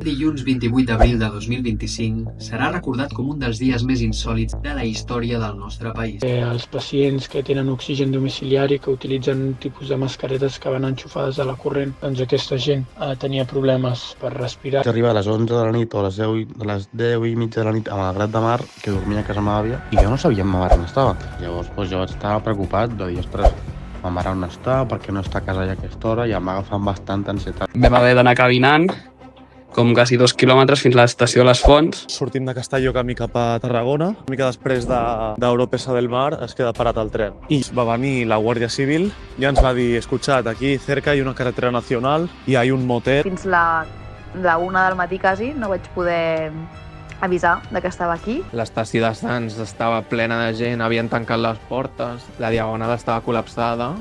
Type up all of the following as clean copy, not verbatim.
Dilluns 28 d'abril de 2025 serà recordat com un dels dies més insòlits de la història del nostre país. Els pacients que tenen oxigen domiciliari, que utilitzen un tipus de mascaretes que van enxufades a la corrent, doncs aquesta gent tenia problemes per respirar. Arriba a les 11 de la nit o a les 10 i mitja de la nit a Malgrat de Mar, que dormia a casa meva àvia, i jo no sabia ma mare on estava. Llavors jo estava preocupat de dir, ostres, ma mare on està, perquè no està a casa ja a aquesta hora, i em va agafar amb bastanta ansietat. Vam haver d'anar caminant com quasi 2 quilòmetres fins a l'estació de les Fonts. Sortim de Castelló camí cap a Tarragona. Una mica després d'Europesa del Mar es queda parat el tren. I va venir la Guàrdia Civil i ens va dir, escuchad, aquí cerca hay una carretera nacional y hay un motel. Fins la 1 del matí quasi no vaig poder avisar que estava aquí. L'estació de Sants estava plena de gent, havien tancat les portes, la Diagonal estava col·lapsada.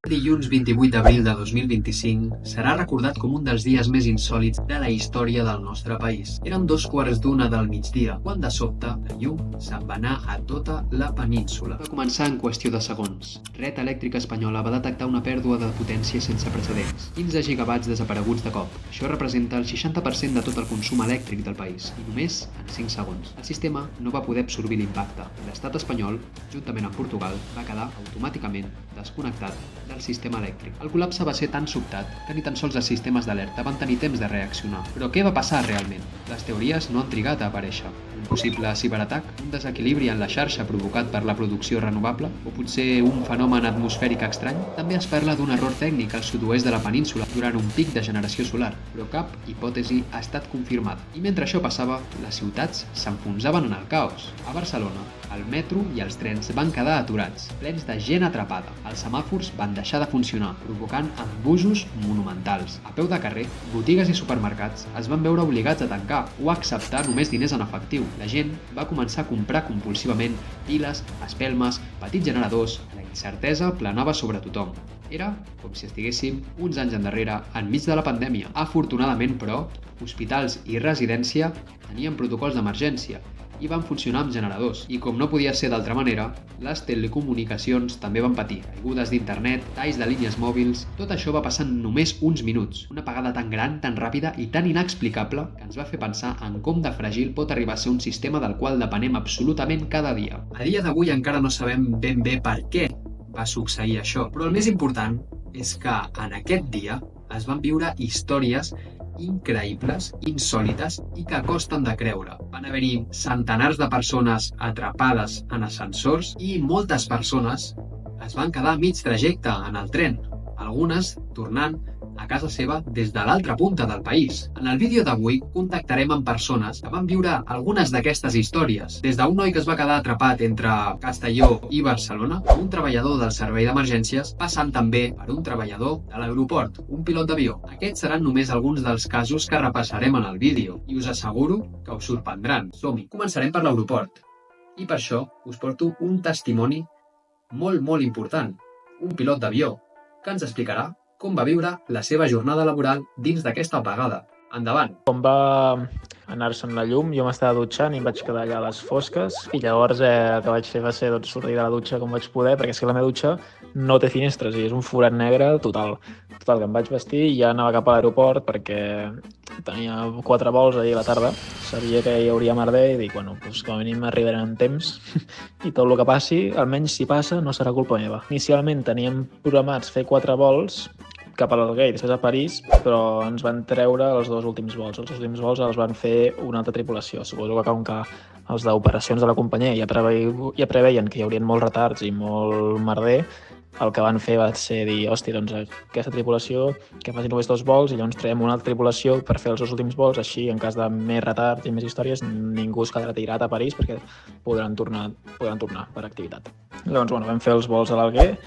Dilluns 28 d'abril de 2025 serà recordat com un dels dies més insòlits de la història del nostre país. Eren 2:15 del migdia, quan de sobte la llum se'n va anar a tota la península. Va començar en qüestió de segons. Red Elèctrica Espanyola va detectar una pèrdua de potència sense precedents. 15 gigawatts desapareguts de cop. Això representa el 60% de tot el consum elèctric del país, i només en 5 segons. El sistema no va poder absorbir l'impacte. L'estat espanyol, juntament amb Portugal, va quedar automàticament desconnectat del sistema elèctric. El col·lapse va ser tan sobtat que ni tan sols els sistemes d'alerta van tenir temps de reaccionar. Però què va passar realment? Les teories no han trigat a aparèixer. Un possible ciberatac, un desequilibri en la xarxa provocat per la producció renovable, o potser un fenomen atmosfèric estrany? També es parla d'un error tècnic al sud-oest de la península durant un pic de generació solar, però cap hipòtesi ha estat confirmada. I mentre això passava, les ciutats s'enfonsaven en el caos. A Barcelona, el metro i els trens van quedar aturats, plens de gent atrapada. Els semàfors van deixar de funcionar, provocant embussos monumentals. A peu de carrer, botigues i supermercats es van veure obligats a tancar o a acceptar només diners en efectiu. La gent va començar a comprar compulsivament piles, espelmes, petits generadors. La incertesa planava sobre tothom. Era com si estiguéssim uns anys endarrere, enmig de la pandèmia. Afortunadament, però, hospitals i residència tenien protocols d'emergència i van funcionar amb generadors. I com no podia ser d'altra manera, les telecomunicacions també van patir. Caigudes d'internet, talls de línies mòbils... Tot això va passar en només uns minuts. Una apagada tan gran, tan ràpida i tan inexplicable que ens va fer pensar en com de fràgil pot arribar a ser un sistema del qual depenem absolutament cada dia. A dia d'avui encara no sabem ben bé per què va succeir això, però el més important és que en aquest dia es van viure històries increïbles, insòlites i que costen de creure. Van haver-hi centenars de persones atrapades en ascensors i moltes persones es van quedar a mig trajecte en el tren, algunes tornant a casa seva des de l'altra punta del país. En el vídeo d'avui contactarem amb persones que van viure algunes d'aquestes històries, des d'un noi que es va quedar atrapat entre Castelló i Barcelona, un treballador del servei d'emergències, passant també per un treballador de l'aeroport, un pilot d'avió. Aquests seran només alguns dels casos que repassarem en el vídeo i us asseguro que us sorprendran. Som-hi! Començarem per l'aeroport i per això us porto un testimoni molt important, un pilot d'avió, que ens explicarà com va viure la seva jornada laboral dins d'aquesta apagada. Endavant! Quan va anar-se'n la llum, jo m'estava dutxant i em vaig quedar allà a les fosques i llavors el que vaig fer va ser sortir de la dutxa com vaig poder, perquè és que la meva dutxa no té finestres i és un forat negre total. Total, que em vaig vestir i ja anava cap a l'aeroport perquè tenia 4 vols ahir a la tarda. Sabia que hi hauria merder i dic, bueno, doncs com a mínim arribarem en temps i tot el que passi, almenys si passa, no serà culpa meva. Inicialment teníem programats fer 4 vols cap a l'Alguer i després a París, però ens van treure els 2 últims vols. Els 2 últims vols els van fer una altra tripulació. Suposo que com que els d'operacions de la companyia ja preveien que hi haurien molts retards i molt merder, el que van fer va ser dir, hòstia, doncs aquesta tripulació que faci només 2 vols i llavors traiem una altra tripulació per fer els 2 últims vols, així en cas de més retards i més històries ningú es quedarà tirat a París perquè podran tornar per activitat. Llavors, bueno, vam fer els vols a l'Alguer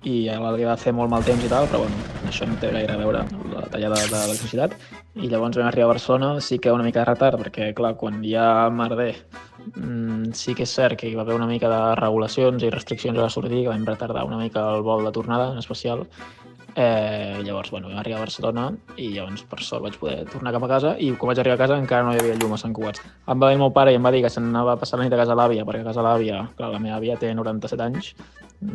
i a l'Alguer va fer molt mal temps i tal, però bueno, això no té gaire a veure amb la tallada d'electricitat. I llavors vam arribar a Barcelona, sí que una mica de retard, perquè clar, quan hi ha merder sí que és cert que hi va haver una mica de regulacions i restriccions a la sortida, que vam retardar una mica el vol de tornada, en especial. Llavors, bueno, vam arribar a Barcelona i llavors, per sort, vaig poder tornar cap a casa i quan vaig arribar a casa encara no hi havia llum a Sant Cugat. Em va dir el meu pare i em va dir que se n'anava a passar la nit a casa l'àvia, perquè a casa l'àvia, clar, la meva àvia té 97 anys,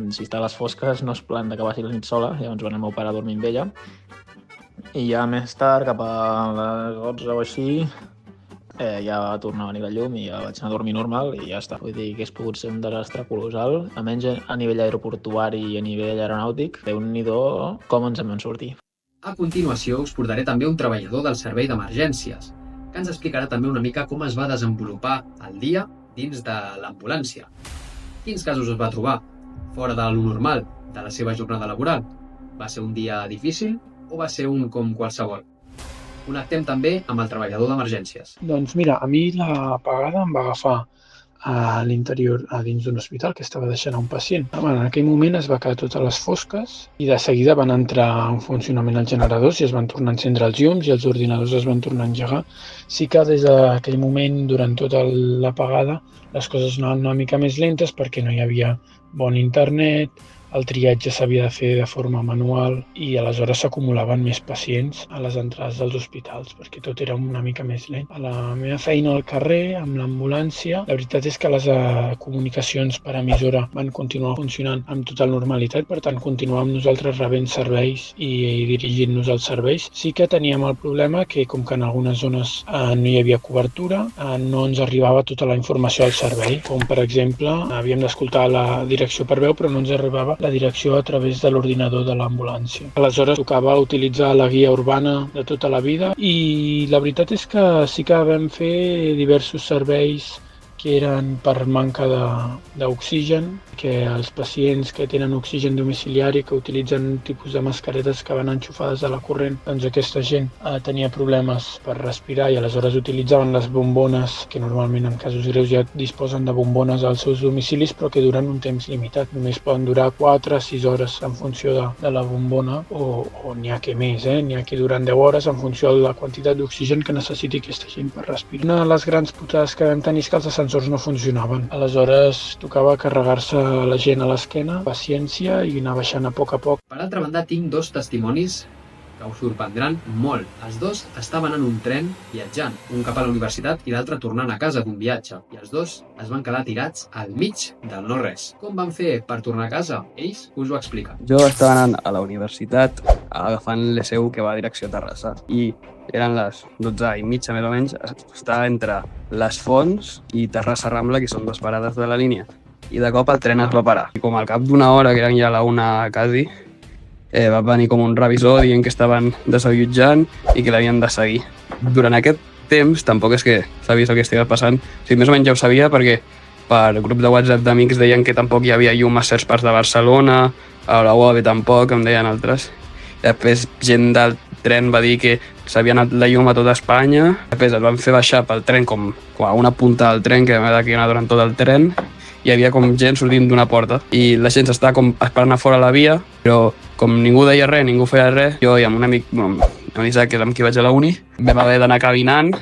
si està a les fosques no és plan de que passi la nit sola, llavors va anar el meu pare a dormir amb ella I ja més tard, cap a les 11 o així, ja va tornar a venir la llum i ja vaig anar a dormir normal i ja està. Vull dir que hagués pogut ser un desastre colossal, almenys a nivell aeroportuari i a nivell aeronàutic. Déu-n'hi-do com ens en vam sortir. A continuació us portaré també un treballador del servei d'emergències, que ens explicarà també una mica com es va desenvolupar el dia dins de l'ambulància. Quins casos es va trobar fora de lo normal de la seva jornada laboral? Va ser un dia difícil o va ser un com qualsevol? Connectem també amb el treballador d'emergències. Doncs mira, a mi la apagada em va agafar a l'interior, a dins d'un hospital que estava deixant a un pacient. En aquell moment es va quedar totes les fosques i de seguida van entrar en funcionament els generadors i es van tornar a encendre els llums i els ordinadors es van tornar a engegar. Sí que des d'aquell moment, durant tota l'apagada, les coses anaven una mica més lentes perquè no hi havia bon internet, el triatge s'havia de fer de forma manual i aleshores s'acumulaven més pacients a les entrades dels hospitals perquè tot era una mica més lent. A la meva feina al carrer, amb l'ambulància, la veritat és que les comunicacions per emissora van continuar funcionant amb total normalitat, per tant continuàvem nosaltres rebent serveis i dirigint-nos als serveis. Sí que teníem el problema que com que en algunes zones no hi havia cobertura, no ens arribava tota la informació al servei, com per exemple havíem d'escoltar la direcció per veu però no ens arribava la direcció a través de l'ordinador de l'ambulància. Aleshores tocava utilitzar la guia urbana de tota la vida i la veritat és que sí que vam fer diversos serveis que eren per manca d'oxigen, que els pacients que tenen oxigen domiciliari, que utilitzen un tipus de mascaretes que van enxufades a la corrent, doncs aquesta gent tenia problemes per respirar i aleshores utilitzaven les bombones, que normalment en casos greus ja disposen de bombones als seus domicilis, però que duren un temps limitat. Només poden durar 4 a 6 hores en funció de la bombona, o n'hi ha que més, n'hi ha que duren 10 hores en funció de la quantitat d'oxigen que necessiti aquesta gent per respirar. Una de les grans putades que vam tenir és que els ascensors no funcionaven. Aleshores tocava carregar-se la gent a l'esquena, paciència i anar baixant a poc. Per altra banda, tinc 2 testimonis que us sorprendran molt. Els 2 estaven en un tren viatjant, un cap a la universitat i l'altre tornant a casa d'un viatge. I els 2 es van quedar tirats al mig del no-res. Com van fer per tornar a casa? Ells us ho expliquen. Jo estava anant a la universitat agafant l'ESEU que va a direcció a Terrassa i eren les 12:30 més o menys, estava entre les Fonts i Terrassa Rambla, que són 2 parades de la línia. I de cop el tren es va parar. I com al cap d'una hora, que eren ja la 1 quasi, va venir com un revisor dient que estaven desallotjant i que l'havien de seguir. Durant aquest temps tampoc és que sabies el que estava passant. O sigui, més o menys ja ho sabia perquè per grup de WhatsApp d'amics deien que tampoc hi havia llum a certs parts de Barcelona, a la UAB tampoc, em deien altres. Després gent del tren va dir que s'havia anat la llum a tota Espanya. Després el van fer baixar pel tren com a una punta del tren que va d'aquí anar durant tot el tren. Hi havia com gent sortint d'una porta i la gent s'estava com esperant a fora la via, però com ningú deia res, ningú feia res, jo i amb un amic, amb Isaac, que és amb qui vaig a la uni, vam haver d'anar caminant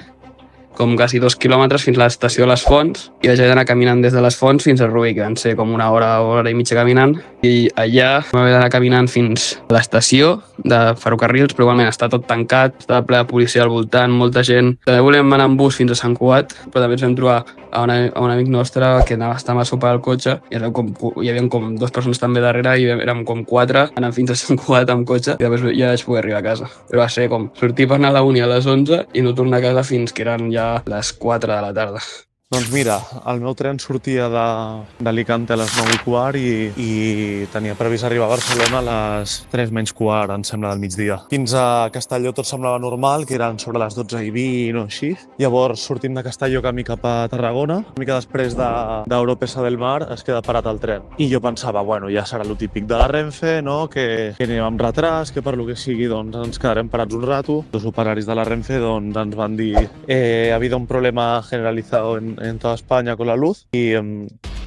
com quasi 2 quilòmetres fins a l'estació de les Fonts i vaig haver d'anar caminant des de les Fonts fins a Rubí, que van ser com 1 hora i mitja caminant, i allà vam haver d'anar caminant fins a l'estació de ferrocarrils, però igualment està tot tancat, estava ple de policia al voltant, molta gent. També volíem anar en bus fins a Sant Cugat, però també ens vam trobar a un amic nostre que estava a sopar al cotxe i hi havia com 2 persones també darrere i érem com 4 anant fins a Sant Cugat amb cotxe i després ja vaig poder arribar a casa. Però va ser com sortir per anar a la uni a les 11 i no tornar a casa fins que eren ja les 4 de la tarda. Doncs mira, el meu tren sortia d'Alicante a les 9:15 i tenia previst arribar a Barcelona a les 3:15, em sembla, del migdia. Fins a Castelló tot semblava normal, que eren sobre les 12:20 o així. Llavors, sortim de Castelló camí cap a Tarragona. Una mica després d'Europesa del Mar es queda parat el tren. I jo pensava, bueno, ja serà lo típic de la Renfe, no? que anem amb retras, que per lo que sigui doncs, ens quedarem parats un rato. Els operaris de la Renfe doncs, ens van dir ha habido un problema generalizado en toda España con la luz y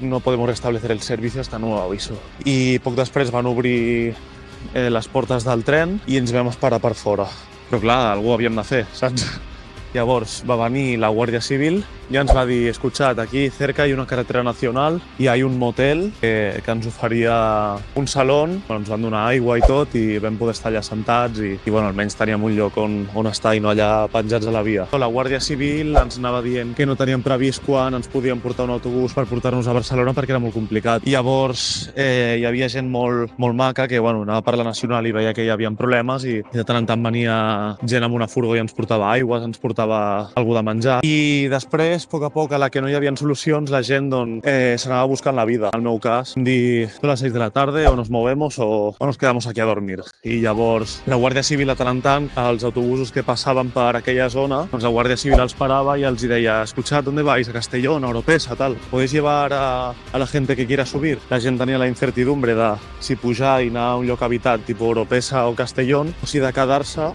no podemos restablecer el servicio hasta nuevo aviso. I poc després van obrir les portes del tren i ens vam esperar per fora. Però clar, algú havíem de fer, saps? Llavors va venir la Guàrdia Civil ya ens va dir, escuchad, aquí cerca hay una carretera nacional y hay un motel que ens oferia un salón, ens van donar aigua i tot i vam poder estar allà sentats i bueno, almenys teníem un lloc on estar i no allà penjats a la via. La Guàrdia Civil ens anava dient que no teníem previst quan ens podien portar un autobús per portar-nos a Barcelona perquè era molt complicat. I llavors hi havia gent molt maca que bueno, anava per la Nacional i veia que hi havia problemes i de tant en tant venia gent amb una furgó i ens portava aigües, ens portava algú de menjar. I després, a poc, a la que no hi havia solucions, la gent se n'anava buscant la vida. En el meu cas, dir, a les 6 de la tarde o nos movemos o nos quedamos aquí a dormir. I llavors la Guàrdia Civil de tant en tant, els autobusos que passaven per aquella zona, doncs la Guàrdia Civil els parava i els deia, escuchad, ¿dónde vais? A Castellón, a Oropesa, tal. ¿Podéis llevar a la gente que quiera subir? La gent tenia la incertidumbre de si pujar i anar a un lloc habitat, tipus Oropesa o Castellón, o si de quedar-se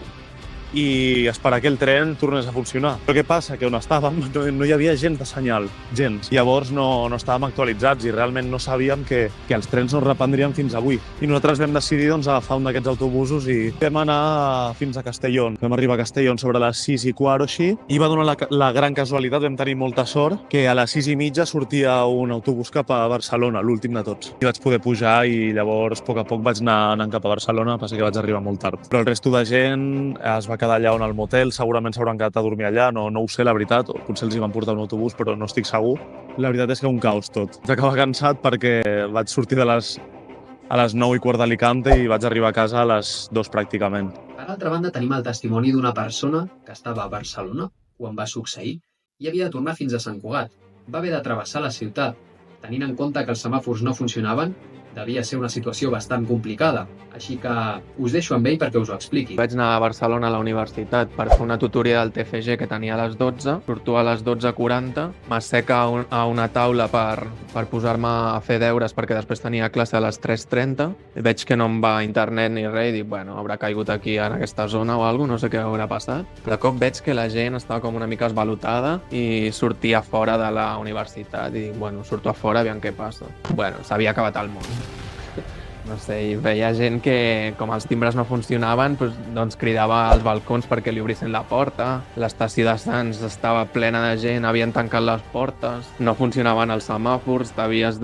i esperar que el tren tornés a funcionar. Però què passa? Que on estàvem no hi havia gens de senyal, gens. Llavors no estàvem actualitzats i realment no sabíem que els trens no es reprendrien fins avui. I nosaltres vam decidir agafar un d'aquests autobusos i vam anar fins a Castellón. Vam arribar a Castellón sobre les 6:15 o així i va donar la gran casualitat, vam tenir molta sort, que a les 6:30 sortia un autobús cap a Barcelona, l'últim de tots. I vaig poder pujar i llavors, a poc vaig anar anant cap a Barcelona, passa que vaig arribar molt tard. Però el resto de gent es va quedar allà on al motel, segurament s'hauran quedat a dormir allà, no ho sé la veritat, o potser els hi van portar un autobús però no estic segur. La veritat és que un caos tot. Vaig acabar cansat perquè vaig sortir a les 9:15 d'Alicante i vaig arribar a casa a les 2 pràcticament. Per altra banda, tenim el testimoni d'una persona que estava a Barcelona quan va succeir i havia de tornar fins a Sant Cugat. Va haver de travessar la ciutat. Tenint en compte que els semàfors no funcionaven, devia ser una situació bastant complicada. Així que us deixo amb ell perquè us ho expliqui. Vaig anar a Barcelona a la universitat per fer una tutoria del TFG que tenia a les 12. Surto a les 12:40, m'asseca a una taula per posar-me a fer deures perquè després tenia classe a les 3:30. Veig que no em va internet ni res i dic, bueno, haurà caigut aquí en aquesta zona o alguna cosa, no sé què haurà passat. De cop veig que la gent estava com una mica esvalotada i sortia fora de la universitat i dic, bueno, surto a fora, aviam què passa. Bueno, s'havia acabat el món. No sé, i veia gent que, com els timbres no funcionaven, doncs cridava als balcons perquè li obrissin la porta. L'estació de Sants estava plena de gent, havien tancat les portes, no funcionaven els semàfors, havies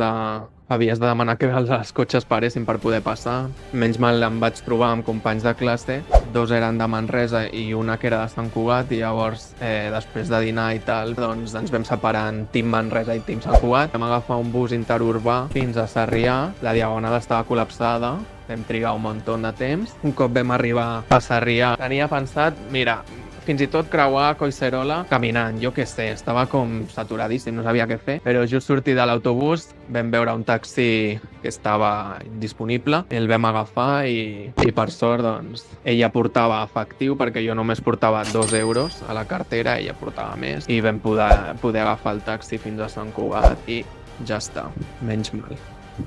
de demanar que els cotxes paressin per poder passar. Menys mal em vaig trobar amb companys de classe, 2 eren de Manresa i una que era de Sant Cugat, i llavors, després de dinar i tal, doncs ens vam separar en Team Manresa i Team Sant Cugat. Vam agafar un bus interurbà fins a Sarrià, la Diagonal estava col·lapsada, vam trigar un munt de temps. Un cop vam arribar a Sarrià, tenia pensat, mira, fins i tot creuar Collserola caminant, jo què sé, estava com saturadíssim, no sabia què fer, però just sortir de l'autobús vam veure un taxi que estava disponible, el vam agafar i per sort doncs ella portava efectiu perquè jo només portava 2 euros a la cartera, ella portava més i vam poder agafar el taxi fins a Sant Cugat i ja està, menys mal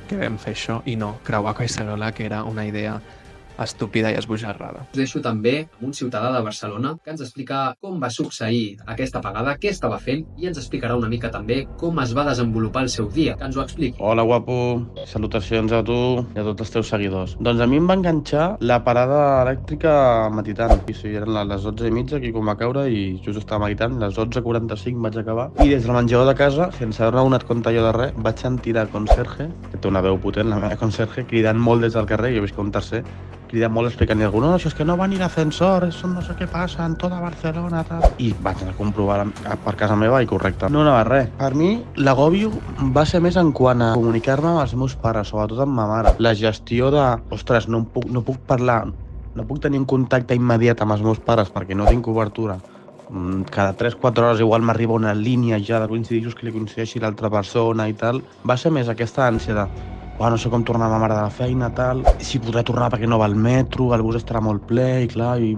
que vam fer això i no creuar Collserola, que era una idea estúpida i esbojarrada. Us deixo també amb un ciutadà de Barcelona que ens explica com va succeir aquesta apagada, què estava fent i ens explicarà una mica també com es va desenvolupar el seu dia. Que ens ho expliqui. Hola, guapo. Salutacions a tu i a tots els teus seguidors. Doncs a mi em va enganxar la parada elèctrica meditant. Sí, eren les 12:30 aquí com va caure i just estava meditant. Les 12:45 vaig acabar. I des del menjador de casa, sense haver donat compte jo de res, vaig sentir la conserge, que té una veu potent, la meva conserge, cridant molt des del carrer, jo visc un tercer, cridant molt explicant-li a algú, no, això és que no va ni l'ascensor, això no sé què passa en tota Barcelona, tal. I vaig anar a comprovar per casa meva i correcte. No anava res. Per mi, l'agòbio va ser més en quant a comunicar-me amb els meus pares, sobretot amb ma mare. La gestió de, ostres, no puc parlar, no puc tenir un contacte immediat amb els meus pares perquè no tinc cobertura. Cada 3-4 hores igual m'arriba una línia ja de coincidixos que li coincideixi l'altra persona i tal. Va ser més aquesta ànsia de no sé com tornar ma mare de la feina, tal, si podré tornar perquè no va al metro, el bus estarà molt ple i clar, i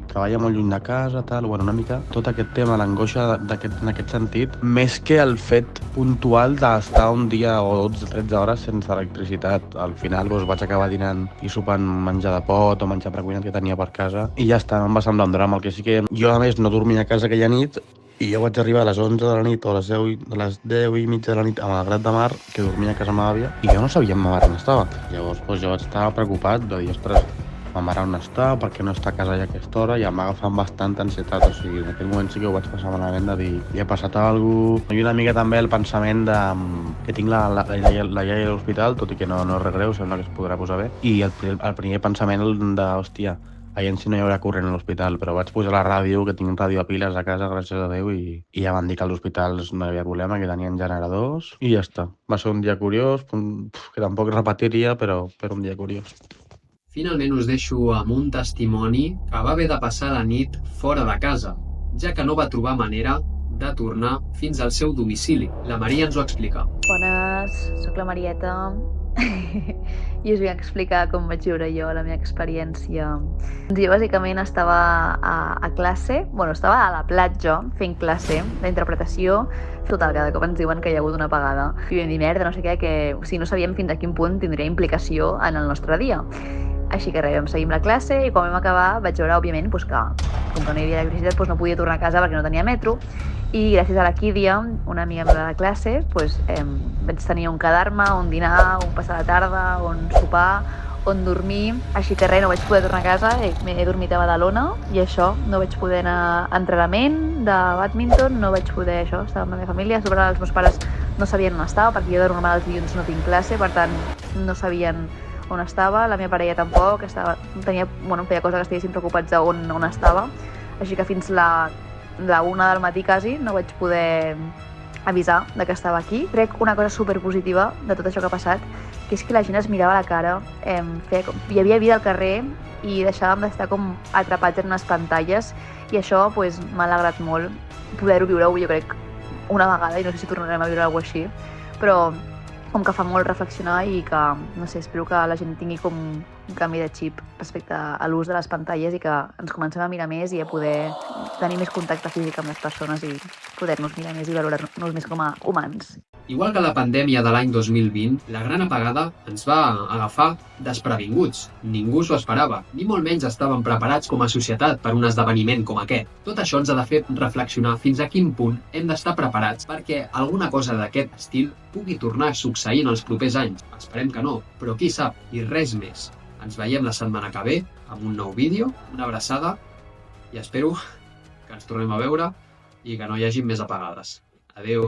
treballa molt lluny de casa, tal, una mica tot aquest tema, l'angoixa en aquest sentit, més que el fet puntual d'estar un dia o 12-13 hores sense electricitat. Al final vaig acabar dinant i sopant menjar de pot o menjar precuinat que tenia per casa i ja està, em va semblar un drama, el que sí que jo a més no dormia a casa aquella nit i jo vaig arribar a les 11 de la nit o a les 10:30 de la nit a Malgrat de Mar, que dormia a casa meva àvia, i jo no sabia ma mare on estava. Llavors jo vaig estar preocupat de dir, ostres, ma mare on està, per què no està a casa ja a aquesta hora, i em va agafar amb bastanta ansietat. O sigui, en aquell moment sí que ho vaig passar malament de dir li ha passat alguna cosa. I una mica també el pensament de que tinc la iaia a l'hospital, tot i que no és res greu, sembla que es podrà posar bé. I el primer pensament de, hòstia, aviam si no hi haurà corrent a l'hospital, però vaig posar la ràdio, que tinc ràdio a piles a casa, gràcies a Déu, i ja van dir que als hospitals no hi havia problema, que tenien generadors, i ja està. Va ser un dia curiós, que tampoc repetiria, però un dia curiós. Finalment us deixo amb un testimoni que va haver de passar la nit fora de casa, ja que no va trobar manera de tornar fins al seu domicili. La Maria ens ho explica. Bones, sóc la Marieta i us vull explicar com vaig viure jo la meva experiència. Jo bàsicament estava a classe, estava a la platja fent classe d'interpretació. Total, cada cop ens diuen que hi ha hagut una apagada. I vam dir, merda, no sé què, que no sabíem fins a quin punt tindria implicació en el nostre dia. Així que res, vam seguir amb la classe i quan vam acabar vaig veure, òbviament, que com que no hi havia electricitat no podia tornar a casa perquè no tenia metro, i gràcies a la Kídia, una amiga meva de classe, vaig tenir on quedar-me, on dinar, on passar la tarda, on sopar, on dormir. Així que res, no vaig poder tornar a casa, he dormit a Badalona i això, no vaig poder anar a entrenament de bàdminton, no vaig poder estar amb la meva família. A sobre els meus pares no sabien on estava perquè jo de normal els dilluns no tinc classe, per tant no sabien on estava, la meva parella tampoc, feia cosa que estiguessin preocupats on estava, així que fins la 1 del matí quasi no vaig poder avisar que estava aquí. Crec una cosa superpositiva de tot això que ha passat, que és que la gent es mirava a la cara, hi havia vida al carrer i deixàvem d'estar com atrapats en unes pantalles, i això m'ha alegrat molt poder-ho viure, jo crec, una vegada, i no sé si tornarem a viure alguna cosa així, però com que fa molt reflexionar i que, no sé, espero que la gent tingui com un canvi de xip respecte a l'ús de les pantalles i que ens comencem a mirar més i a poder tenir més contacte físic amb les persones i poder-nos mirar més i valorar-nos més com a humans. Igual que la pandèmia de l'any 2020, la gran apagada ens va agafar desprevinguts. Ningú s'ho esperava, ni molt menys estàvem preparats com a societat per un esdeveniment com aquest. Tot això ens ha de fer reflexionar fins a quin punt hem d'estar preparats perquè alguna cosa d'aquest estil pugui tornar a succeir en els propers anys. Esperem que no, però qui sap, i res més. Ens veiem la setmana que ve amb un nou vídeo, una abraçada, i espero que ens tornem a veure i que no hi hagi més apagades. Adéu!